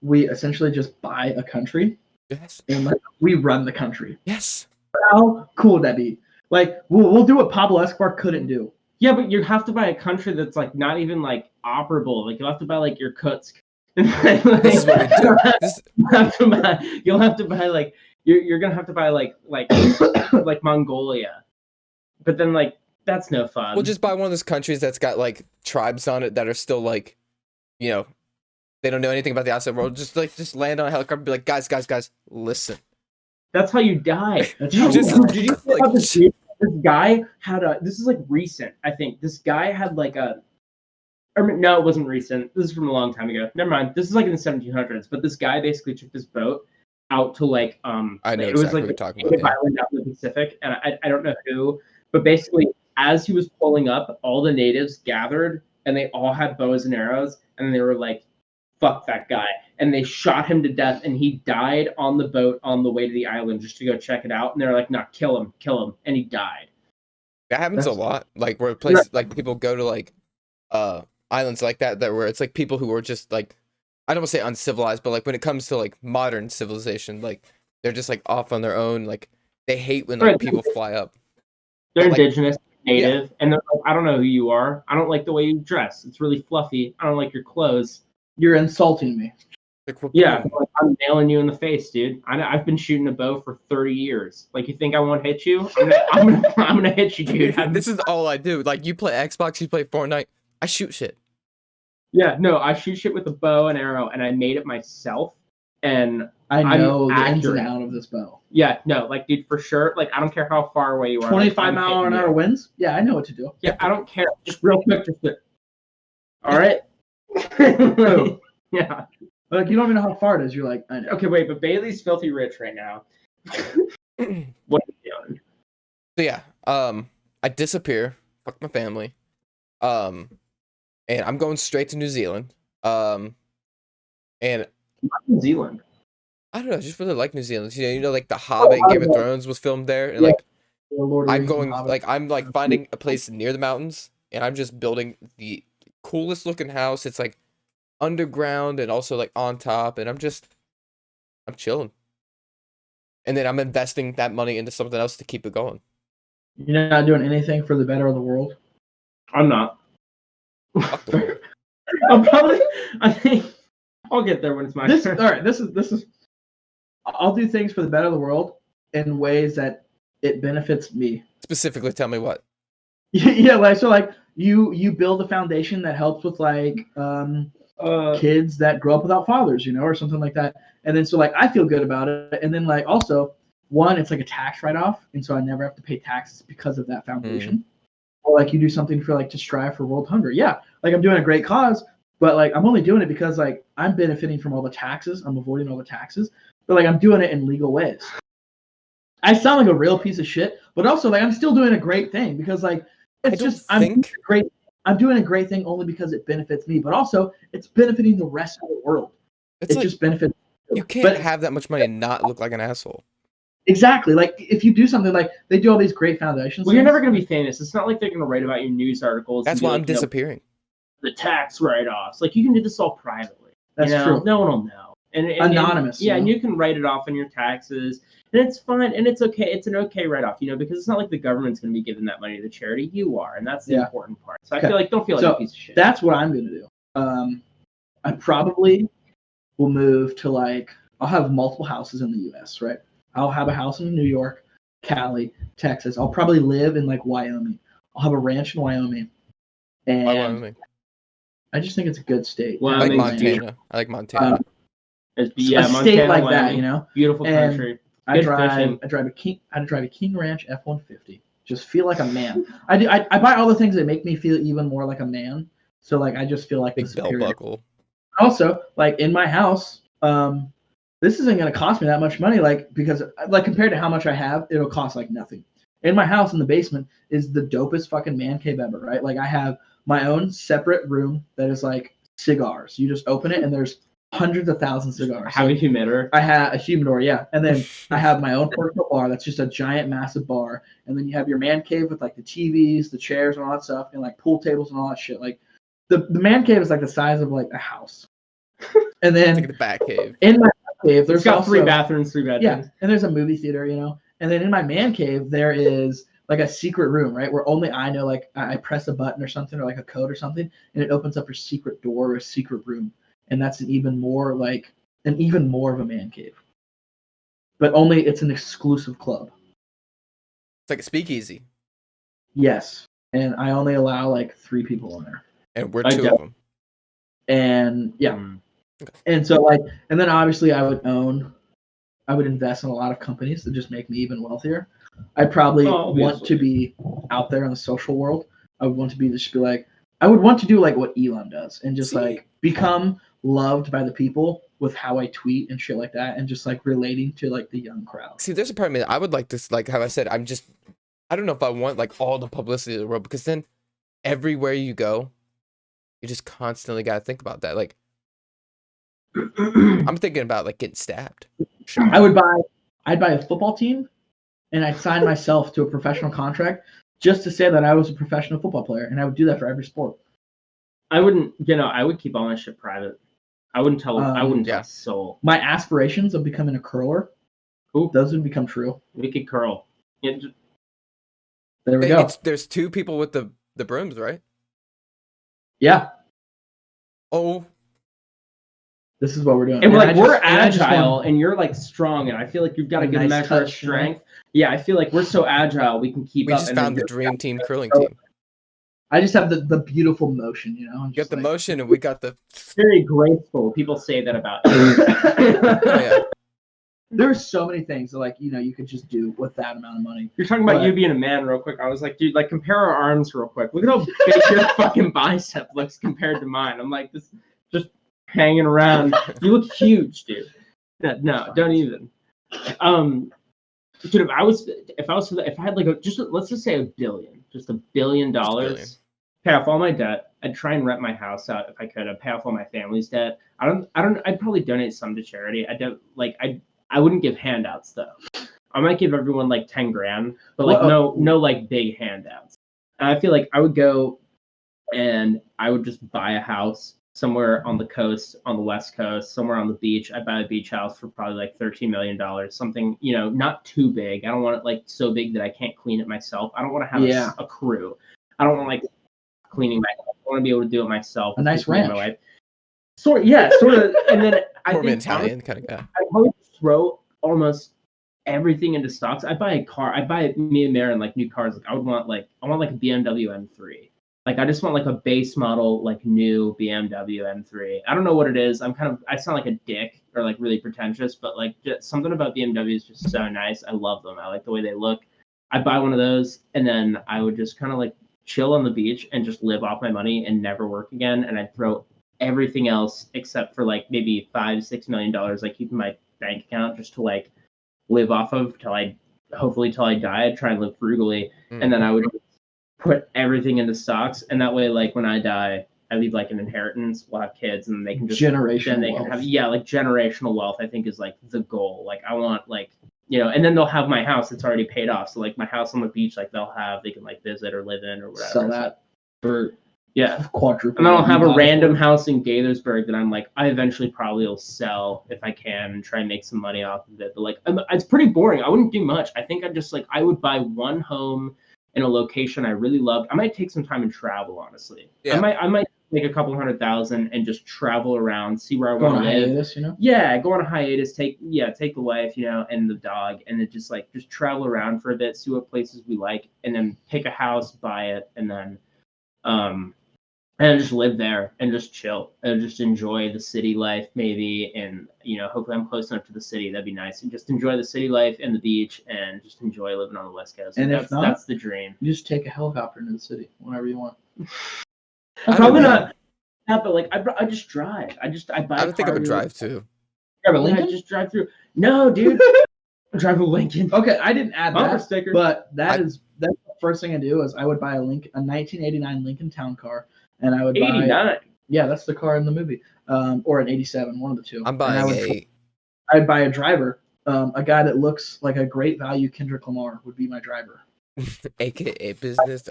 We essentially just buy a country. Yes. And like we run the country. Yes. How cool would that be? Like we'll do what Pablo Escobar couldn't do. Yeah, but you have to buy a country that's like not even like operable. Like you'll have to buy like Irkutsk. This is what we do. You'll have to buy like you're gonna have to buy like like Mongolia. But then like that's no fun. We'll just buy one of those countries that's got like tribes on it that are still like, you know, they don't know anything about the outside world. Just land on a helicopter and be like, guys, listen. That's how you die. Did you you see about this dude? This guy had this is like recent, I think. This guy had like no, it wasn't recent. This is from a long time ago. Never mind. This is like in the 1700s. But this guy basically took this boat out to like I know it exactly was what like you're a talking about. island out in the Pacific, and I don't know who, but basically as he was pulling up, all the natives gathered and they all had bows and arrows, and they were like, fuck that guy, and they shot him to death, and he died on the boat on the way to the island just to go check it out, and they're like, nah, kill him, and he died. That happens a lot. Like where places like people go to like islands like that where it's like people who are just like, I don't want to say uncivilized, but like when it comes to like modern civilization, like they're just like off on their own. Like they hate when like people fly up. They're like, indigenous, native, and they're like, I don't know who you are. I don't like the way you dress. It's really fluffy. I don't like your clothes. You're insulting me. Like, yeah, like, I'm nailing you in the face, dude. I've been shooting a bow for 30 years. Like, you think I won't hit you? I'm gonna hit you, dude. This is all I do. Like, you play Xbox, you play Fortnite. I shoot shit. Yeah, no, I shoot shit with a bow and arrow, and I made it myself. And I know the ins and outs of this bow. Yeah, no, like, dude, for sure. Like, I don't care how far away you are. 25 mile an hour winds? Yeah, I know what to do. Yeah, I don't care. Just real quick, just all right. Yeah. Like, you don't even know how far it is. You're like, I know. Okay, wait, but Bailey's filthy rich right now. What are you doing? So yeah, I disappear. Fuck my family. And I'm going straight to New Zealand. And New Zealand. I don't know, I just really like New Zealand. You know, like The Hobbit and Game of Thrones was filmed there, and like I'm going, like I'm like finding a place near the mountains, and I'm just building the coolest looking house. It's like underground and also like on top, and I'm chilling. And then I'm investing that money into something else to keep it going. You're not doing anything for the better of the world? I'm not. Fuck the world. I think I'll get there when it's my turn. All right, this is. I'll do things for the better of the world in ways that it benefits me. Specifically, tell me what. Yeah, like so, like you build a foundation that helps with like kids that grow up without fathers, you know, or something like that. And then so like I feel good about it. And then like also one, it's like a tax write-off, and so I never have to pay taxes because of that foundation. Or like you do something for like to strive for world hunger. Yeah, like I'm doing a great cause, But like I'm only doing it because like I'm benefiting from all the taxes. I'm avoiding all the taxes. But like I'm doing it in legal ways. I sound like a real piece of shit, but also like I'm still doing a great thing because like it's just I'm doing a great thing only because it benefits me, but also it's benefiting the rest of the world. It's it just benefits. You can't have that much money and not look like an asshole. Exactly. Like if you do something like they do all these great foundations. Well, you're never gonna be famous. It's not like they're gonna write about your news articles. That's why I'm disappearing. The tax write-offs. Like you can do this all privately. That's true. No one will know. And anonymous. And you can write it off on your taxes, and it's fine, and it's okay. It's an okay write-off, because it's not like the government's going to be giving that money to the charity. You are, and that's the important part. So I feel like don't feel like a piece of shit. That's what I'm going to do. I probably will move to I'll have multiple houses in the U.S. Right? I'll have a house in New York, Cali, Texas. I'll probably live in Wyoming. I'll have a ranch in Wyoming. And why Wyoming? I just think it's a good state. Well, I like Montana. I like Montana. A state like Wyoming, that, beautiful country. I drive a King Ranch F-150. Just feel like a man. I buy all the things that make me feel even more like a man. So I just feel like big belt buckle. Also, in my house, this isn't going to cost me that much money. Because compared to how much I have, it'll cost nothing. In my house, in the basement, is the dopest fucking man cave ever. Right? I have my own separate room that is cigars. You just open it and there's hundreds of thousands of cigars. Have a humidor? I have a humidor, yeah. And then I have my own personal bar that's just a giant, massive bar. And then you have your man cave with the TVs, the chairs, and all that stuff, and pool tables and all that shit. The man cave is the size of a house. And then the bat cave. In my cave, there's got 3 bathrooms, 3 bedrooms. Yeah, and there's a movie theater, And then in my man cave, there is a secret room, right, where only I know. I press a button or something, or a code or something, and it opens up a secret door or a secret room. And that's an even more of a man cave. But only it's an exclusive club. It's like a speakeasy. Yes. And I only allow 3 people in there. And we're 2 of them. And yeah. Okay. And so and then obviously I would invest in a lot of companies that just make me even wealthier. I'd probably want to be out there in the social world. I would want to I would want to do what Elon does and just become loved by the people with how I tweet and shit like that, and just relating to the young crowd. See, there's a part of me that I would like this, how I said, I don't know if I want all the publicity in the world, because then everywhere you go, you just constantly got to think about that. I'm thinking about getting stabbed. Sure. I'd buy a football team, and I'd sign myself to a professional contract just to say that I was a professional football player, and I would do that for every sport. I wouldn't, I would keep all my shit private. I wouldn't tell a soul. My aspirations of becoming a curler, those would become true. We could curl. There we go. There's 2 people with the brooms, right? Yeah. Oh. This is what we're doing. And we're agile, and you're strong, and I feel like you've got a good measure of strength. Yeah, I feel like we're so agile, we can keep up. We just found the dream team curling team. I just have the beautiful motion, You got the motion, and we got the very graceful. People say that about you. Oh, yeah. There's so many things that you could just do with that amount of money. You're talking about you being a man real quick. I was like, dude, compare our arms real quick. Look at how big your fucking bicep looks compared to mine. I'm this just hanging around. You look huge, dude. No, don't even. Dude, if I had let's just say $1 billion, just $1 billion, pay off all my debt. I'd try and rent my house out if I could. I'd pay off all my family's debt. I'd probably donate some to charity. I wouldn't give handouts though. I might give everyone 10 grand, but no big handouts. And I feel I would go and I would just buy a house somewhere on the coast, on the West Coast, somewhere on the beach. I'd buy a beach house for probably $13 million, something, not too big. I don't want it so big that I can't clean it myself. I don't want to have a crew. I don't want cleaning myself. I want to be able to do it myself. A nice ranch. My wife. Sort of. And then I think Italian kind of guy. I'd probably throw almost everything into stocks. I'd buy a car. I'd buy me and Maren new cars. I want a BMW M3. I just want a base model, new BMW M3. I don't know what it is. I sound like a dick or really pretentious, but just something about BMW is just so nice. I love them. I like the way they look. I'd buy one of those, and then I would just kind of chill on the beach and just live off my money and never work again. And I'd throw everything else except for like maybe $5-6 million I keep in my bank account just to like live off of till I die. I'd try and live frugally, and then I would put everything into stocks, and that way, like when I die, I leave like an inheritance. We'll have kids, and they can just generational they wealth. can have like generational wealth. I think is like the goal. Like I want like and then they'll have my house. It's already paid off. So like my house on the beach, like they can like visit or live in or whatever. Sell that for quadruple. And then I'll have a random house in Gaithersburg that I'm like, I eventually probably will sell if I can and try and make some money off of it. But like, it's pretty boring. I wouldn't do much. I think I would buy one home in a location I really loved. I might take some time and travel, honestly. Yeah. I might make a couple $100,000 and just travel around, see where I want to live. Hiatus, Yeah, go on a hiatus, take the wife, and the dog, and then just travel around for a bit, see what places we like, and then pick a house, buy it, and then and just live there and just chill and just enjoy the city life maybe, and hopefully I'm close enough to the city. That'd be nice, and just enjoy the city life and the beach and just enjoy living on the West Coast. And if not, that's the dream. You just take a helicopter into the city whenever you want. Probably not. Yeah, but like I just drive. I buy. I would think I would drive too. Grab a Lincoln? I just drive through. No, dude. Drive a Lincoln. Okay, I didn't add that sticker, but that's the first thing I do is I would buy a 1989 Lincoln Town Car. And I would 89. buy. Yeah, that's the car in the movie. Or an 87, one of the two. I'm buying I'd buy a driver. A guy that looks like a great value Kendrick Lamar would be my driver. AKA business.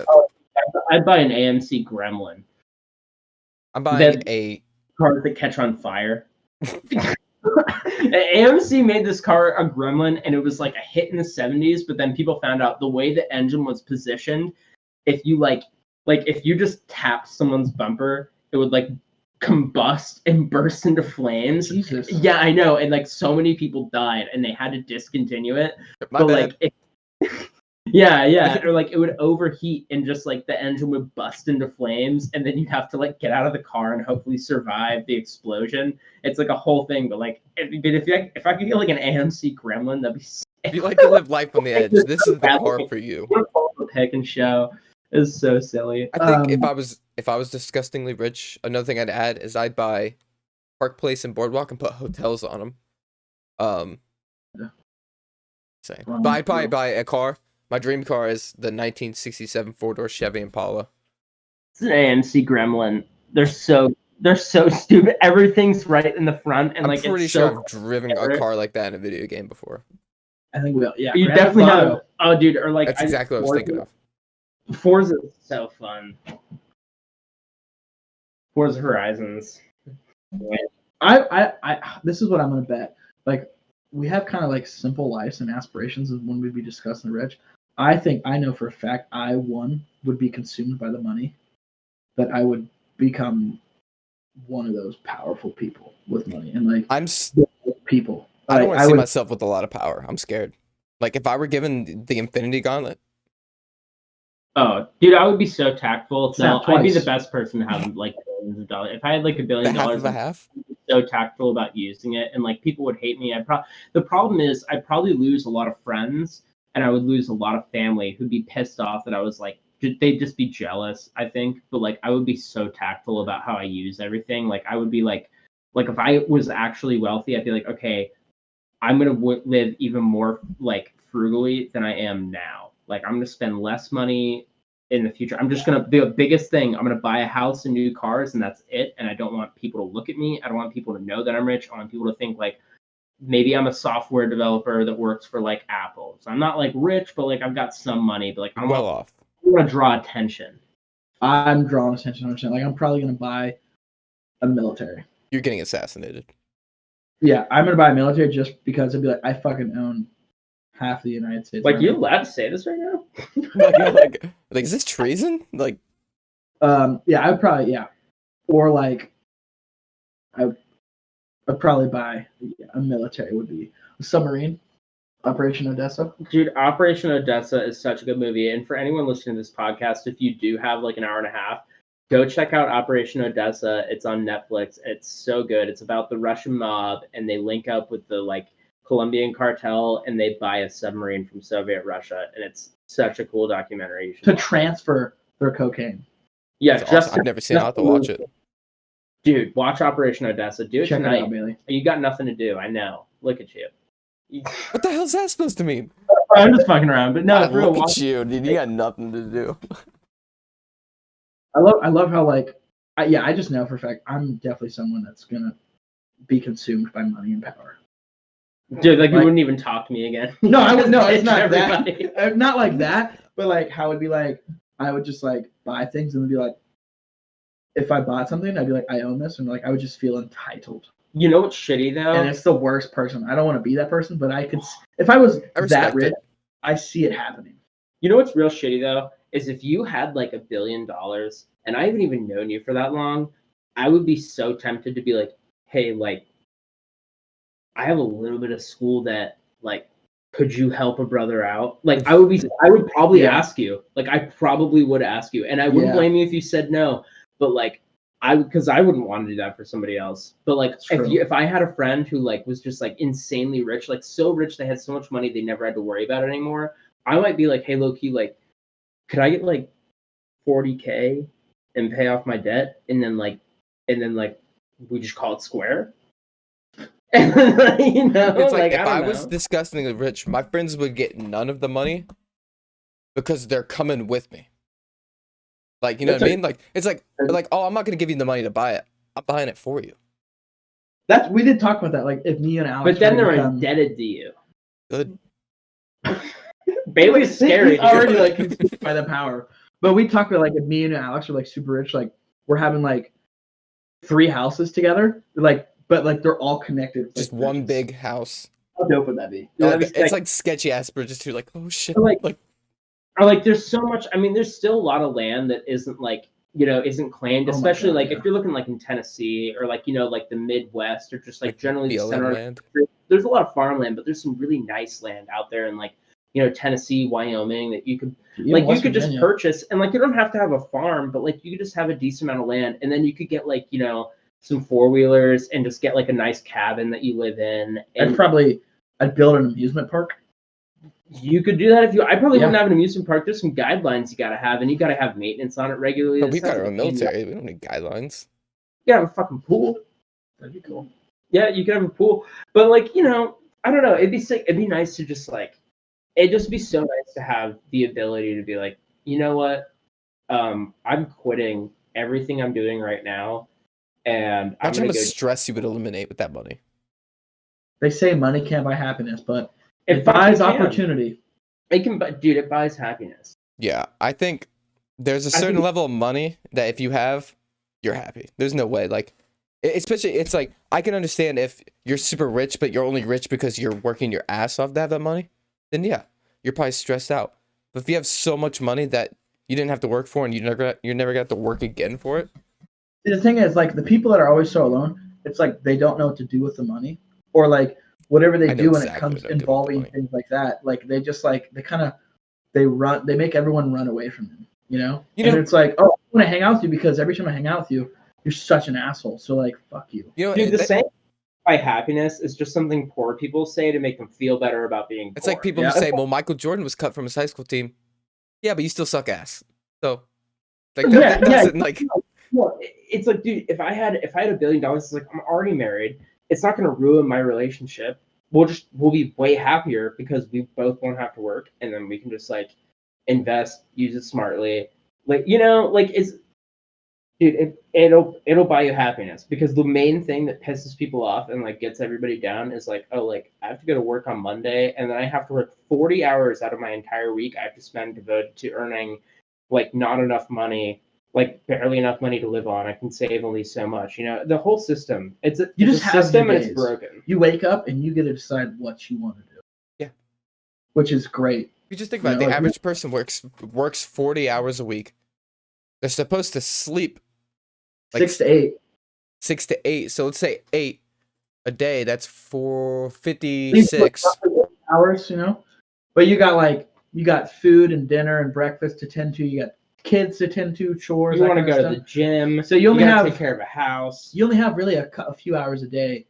I'd buy an AMC Gremlin. I'm buying a car that catch on fire. AMC made this car a Gremlin, and it was like a hit in the 70s. But then people found out the way the engine was positioned, if you if you just tapped someone's bumper, it would like combust and burst into flames. Jesus. Yeah, I know. And like so many people died and they had to discontinue it. My bad. Yeah. Or like it would overheat and just like the engine would bust into flames, and then you'd have to like get out of the car and hopefully survive the explosion. It's like a whole thing. But like if I could get like an AMC Gremlin, that'd be sick. If you like to live life on the edge, this is the car for you. Pick and show. Is so silly. I think if I was disgustingly rich, another thing I'd add is I'd buy Park Place and Boardwalk and put hotels on them. But I'd probably buy a car. My dream car is the 1967 4-door Chevy Impala. It's an AMC Gremlin. They're so stupid. Everything's right in the front, and I'm pretty sure I've driven a car like that in a video game before. I think we yeah. You definitely have. Oh, dude, or like that's exactly what I was thinking of. Forza is so fun. Forza Horizons. I this is what I'm gonna bet. Like we have kind of like simple lives and aspirations of when we'd be discussing the rich. I think I know for a fact I would be consumed by the money, that I would become one of those powerful people with money, and like people. I don't want to see myself with a lot of power. I'm scared. Like if I were given the Infinity Gauntlet. Oh, dude, I would be so tactful. I'd be the best person to have like billions of dollars. If I had like $1 billion, I'd be so tactful about using it, and like people would hate me. The problem is I'd probably lose a lot of friends, and I would lose a lot of family who'd be pissed off that I was like, they'd just be jealous, I think. But like I would be so tactful about how I use everything. Like I would be like if I was actually wealthy, I'd be like, okay, I'm gonna live even more like frugally than I am now. Like I'm gonna spend less money in the future. I'm just gonna the biggest thing. I'm gonna buy a house and new cars, and that's it. And I don't want people to look at me. I don't want people to know that I'm rich. I want people to think like maybe I'm a software developer that works for like Apple. So I'm not like rich, but like I've got some money. But like I'm well off. I want to draw attention. I'm drawing attention. Like I'm probably gonna buy a military. You're getting assassinated. Yeah, I'm gonna buy a military just because I'd be like, I fucking own half the United States. Like, you allowed to say this right now? like, is this treason? Like, yeah, I'd probably, or like, I'd probably buy a military would be a submarine. Operation Odessa. Dude, Operation Odessa is such a good movie. And for anyone listening to this podcast, if you do have like an hour and a half, go check out Operation Odessa. It's on Netflix. It's so good. It's about the Russian mob, and they link up with the like Colombian cartel, and they buy a submarine from Soviet Russia. And it's such a cool documentary. To transfer their cocaine. Yeah, awesome. I've never seen it. I'll have to watch it. Dude, watch Operation Odessa. Do it Check tonight. it out, Bailey. You got nothing to do. I know. Look at you. What the hell's that supposed to mean? I'm just fucking around, but no, for real. Look at you, dude. You got nothing to do. I love how like, I just know for a fact I'm definitely someone that's gonna be consumed by money and power. Dude, like you wouldn't even talk to me again. No, I would. No, it's not everybody. that. Not like that. But like, how it'd be like, I would just like buy things and then be like, if I bought something, I'd be like, I own this, and like I would just feel entitled. You know what's shitty though? And it's the worst person. I don't want to be that person, but I could. If I was that rich, I see it happening. You know what's real shitty though is if you had like $1 billion and I haven't even known you for that long, I would be so tempted to be like, hey, like, I have a little bit of school debt. Like, could you help a brother out? Like, I would probably ask you. Like, I probably would ask you, and I wouldn't blame you if you said no. But like, because I wouldn't want to do that for somebody else. But like, if I had a friend who like was just like insanely rich, like so rich they had so much money they never had to worry about it anymore, I might be like, hey, low key, like, could I get like $40K and pay off my debt, and then we just call it square. You know, it's like if I was disgustingly rich, my friends would get none of the money because they're coming with me. Like, you know what I mean? Like, it's like, oh, I'm not gonna give you the money to buy it. I'm buying it for you. We did talk about that. Like, if me and Alex. But then they're indebted to you. Good. Bailey's scary. He's already like consumed by the power. But we talked about like if me and Alex are like super rich, like we're having like 3 houses together, like. But like they're all connected. Just one big house. How dope would that be? It's like sketchy ass bridges too. Like, oh shit. Or like there's so much. I mean, there's still a lot of land that isn't like, you know, isn't claimed. Especially like if you're looking like in Tennessee or like, you know, like the Midwest or just like generally the center. Land. There's a lot of farmland, but there's some really nice land out there in like, you know, Tennessee, Wyoming that you could just purchase, and like you don't have to have a farm, but like you could just have a decent amount of land, and then you could get like, you know, some 4-wheelers and just get like a nice cabin that you live in. And I'd build an amusement park. You could do that if you. I probably wouldn't have an amusement park. There's some guidelines you gotta have, and you gotta have maintenance on it regularly. No, we've got our own military. We don't need guidelines. You gotta have a fucking pool. That'd be cool. Yeah, you could have a pool, but like, you know, I don't know. It'd be sick. It'd be nice to just like, it'd just be so nice to have the ability to be like, you know what, I'm quitting everything I'm doing right now. And imagine how much stress you would eliminate with that money. They say money can't buy happiness, but it buys opportunity. It can, dude. It buys happiness. Yeah, I think there's a certain level of money that if you have, you're happy. There's no way, like, especially it's like I can understand if you're super rich, but you're only rich because you're working your ass off to have that money. Then yeah, you're probably stressed out. But if you have so much money that you didn't have to work for and you're never gonna have to work again for it. The thing is, like, the people that are always so alone, it's like they don't know what to do with the money, or like whatever they do when it comes involving things like that. Like they just like they make everyone run away from them. You know, and it's like, oh, I want to hang out with you because every time I hang out with you, you're such an asshole. So like, fuck you. You know, dude, the same by happiness is just something poor people say to make them feel better about being poor. It's like people who say, well, Michael Jordan was cut from his high school team. Yeah, but you still suck ass. So like that doesn't like. Well, it's like, dude, if I had $1 billion, it's like I'm already married. It's not going to ruin my relationship. We'll be way happier because we both won't have to work, and then we can just like invest, use it smartly. Like, you know, like it'll buy you happiness, because the main thing that pisses people off and like gets everybody down is like, oh, like I have to go to work on Monday, and then I have to work 40 hours out of my entire week. I have to spend devoted to earning like not enough money. Like barely enough money to live on. I can save only so much. You know, the whole system. It's a system and it's broken. You wake up and you get to decide what you want to do. Yeah, which is great. You just think about it. The average person works 40 hours a week. They're supposed to sleep like 6 to 8. 6 to 8. So let's say 8 a day. That's 456 hours. You know, but you got food and dinner and breakfast to tend to. You got kids to tend to, chores. You want to go to the gym, so you only have to take care of a house. You only have really a few hours a day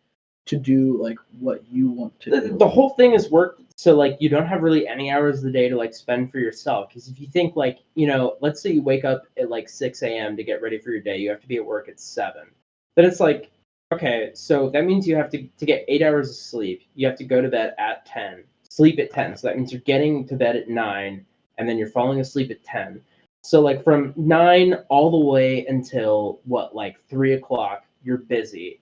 to do like what you want to do. The whole thing is work, so like you don't have really any hours of the day to like spend for yourself. Because if you think like, you know, let's say you wake up at like 6 a.m. to get ready for your day, you have to be at work at 7. then it's like, okay, so that means you have to get 8 hours of sleep. You have to go to bed at 10, sleep at 10. So that means you're getting to bed at 9, and then you're falling asleep at 10. So like from 9 all the way until what, like 3 o'clock, you're busy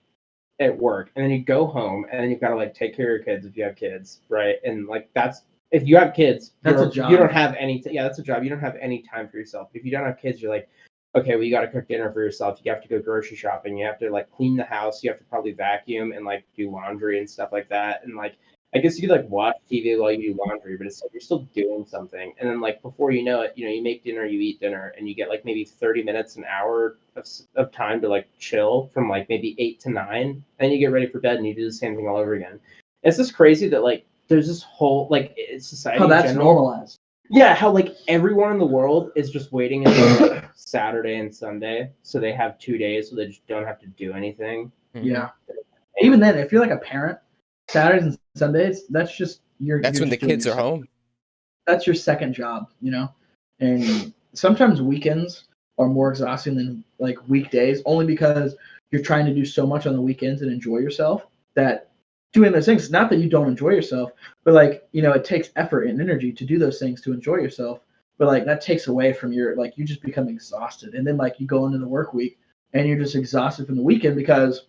at work, and then you go home, and then you've got to like take care of your kids if you have kids, right? And like that's if you have kids, That's a job. You don't have any. Yeah, that's a job. You don't have any time for yourself. If you don't have kids, you're like, okay, well, you got to cook dinner for yourself. You have to go grocery shopping. You have to like clean the house. You have to probably vacuum and like do laundry and stuff like that. And like, I guess you could like watch TV while you do laundry, but it's like you're still doing something. And then like before you know it, you make dinner, you eat dinner, and you get like maybe 30 minutes, an hour of time to like chill from like maybe 8 to 9. Then you get ready for bed and you do the same thing all over again. It's just crazy that like there's this whole like it's society. How that's normalized. Yeah, how like everyone in the world is just waiting until like, Saturday and Sunday, so they have 2 days, so they just don't have to do anything. Yeah. Even then, if you're like a parent, Saturdays and Sundays, that's just That's when the kids are home. That's your second job, And sometimes weekends are more exhausting than like weekdays, only because you're trying to do so much on the weekends and enjoy yourself that doing those things, not that you don't enjoy yourself, but like, it takes effort and energy to do those things to enjoy yourself. But like that takes away from you just become exhausted. And then like you go into the work week and you're just exhausted from the weekend because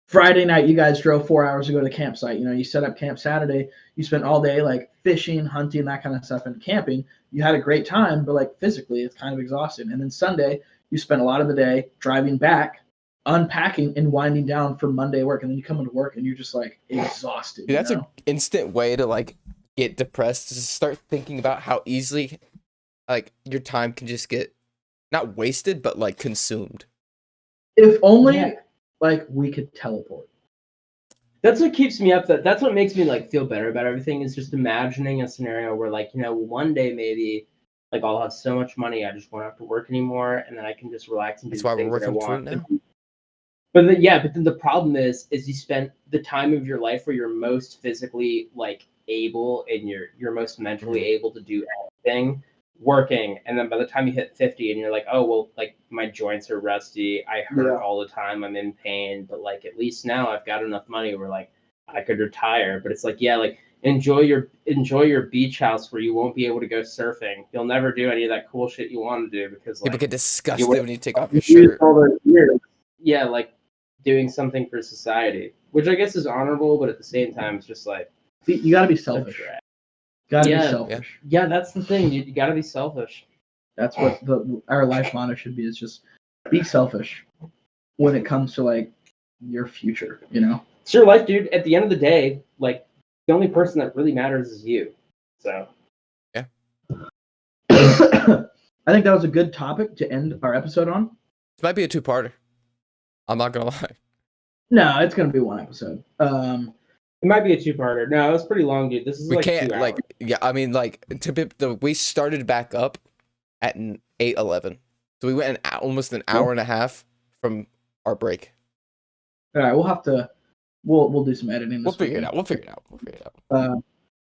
Friday night you guys drove 4 hours to go to the campsite. You set up camp Saturday. You spent all day like fishing, hunting, that kind of stuff, and camping. You had a great time, but like physically it's kind of exhausting. And then Sunday you spent a lot of the day driving back, unpacking and winding down for Monday work, and then you come into work and you're just like exhausted. Dude, that's an instant way to like get depressed. Just start thinking about how easily like your time can just get not wasted but like consumed. If only like we could teleport. That's what keeps me up. That's what makes me like feel better about everything, is just imagining a scenario where like one day maybe like I'll have so much money I just won't have to work anymore, and then I can just relax and do the things that I want. Now. But then the problem is you spend the time of your life where you're most physically like able and you're most mentally able to do anything working, and then by the time you hit 50 and you're like, oh well, like my joints are rusty, I hurt all the time, I'm in pain, but like at least now I've got enough money where like I could retire. But it's like, like enjoy your beach house where you won't be able to go surfing. You'll never do any of that cool shit you want to do because like people get disgusted when you take off your shirt. Yeah, like doing something for society, which I guess is honorable, but at the same time it's just like you gotta be selfish. Gotta be selfish. Yeah, that's the thing, dude. You gotta be selfish. That's what our life motto should be, is just be selfish when it comes to like your future, It's your life, dude. At the end of the day, like the only person that really matters is you. So yeah. I think that was a good topic to end our episode on. This might be a 2-parter. I'm not gonna lie. No, it's gonna be one episode. It might be a 2-parter. No, it was pretty long, dude. This is we like can't 2 hours. like I mean like we started back up at 8:11, so we went almost an hour and a half from our break. All right, we'll have to we'll do some editing. We'll figure it out.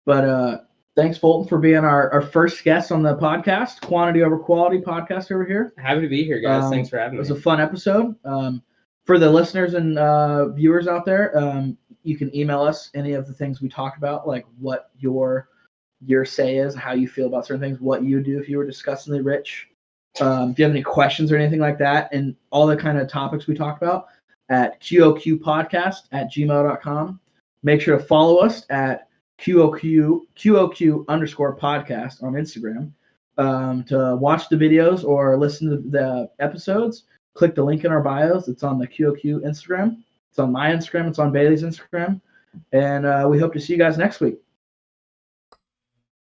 But thanks, Fulton, for being our first guest on the podcast, Quantity Over Quality podcast over here. Happy to be here, guys. Thanks for having me. It was a fun episode. For the listeners and viewers out there, you can email us any of the things we talked about, like what your say is, how you feel about certain things, what you do if you were disgustingly rich. If you have any questions or anything like that, and all the kind of topics we talked about, at qoqpodcast@gmail.com. Make sure to follow us at QOQ_podcast on Instagram. To watch the videos or listen to the episodes, click the link in our bios. It's on the QOQ Instagram. It's on my Instagram. It's on Bailey's Instagram. And we hope to see you guys next week.